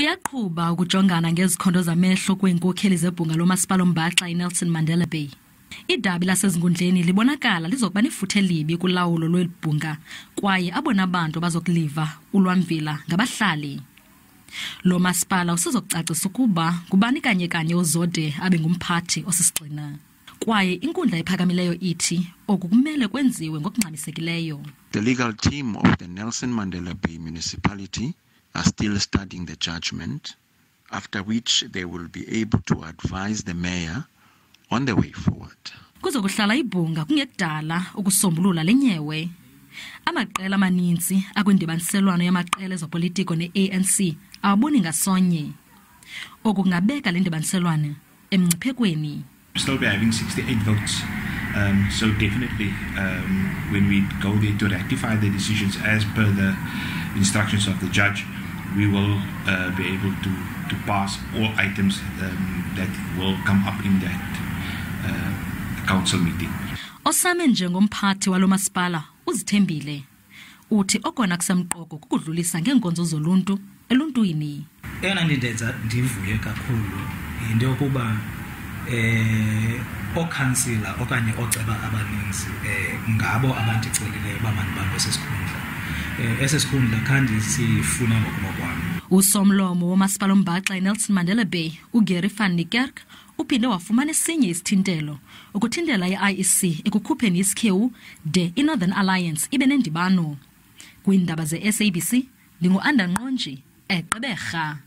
Kuyaqhuba ukujongana ngezikhondo zamehlo kweenkokheli zebhunga lomasipala ombaxa iNelson Mandela Bay. Idabi lasezingundleni libonakala lizokuba nefuthe libi kulawulo lwelibhunga kwaye abona bantu bazokuliva ulwamvila ngabahlali. Lo masipala usizokucacisa ukuba kubani kanye uzode abe ngumphathi osisigxina. Kwaye inkundla ephakamileyo ithi oku kumele kwenziwe ngokungxamisekileyo. The legal team of the Nelson Mandela Bay municipality are still studying the judgment, after which they will be able to advise the mayor on the way forward. Kuzokuhlala ibhunga kungekudala ukusombulula lenyewe. Amaqela amaninzi akwindibaniselwano yamaqela ezopolitiko ne-ANC awaboni ngasonye. Oku kungabeka le ndibaniselwano emngciphekweni. Still be having 68 votes. So definitely when we go there to ratify the decisions as per the instructions of the judge, we will be able to pass all items that will come up in that council meeting. Osame njengo Mphathi waloMasipala uzithembile. Uthi okona kusemqoko kukudlulisa ngeenkonzo zoluntu eluntwini. Eyona ndenza ndivuye kakhulu into yokuba okhansila okanye oceba abaninzi ngabo abanticelileyo bamanibambe sesikhundla. Esesikhundla kandi sifuna ngokunokwami. Usomlomo womasipala ombaxa iNelson Mandela Bay uGlen uphinde wafumana esinye isithintelo ukuthintela iIEC ekukhupheni isikhewu de iNorthern Alliance ibe nendibano. Kwindaba ze SABC ndinguAnele eGqeberha.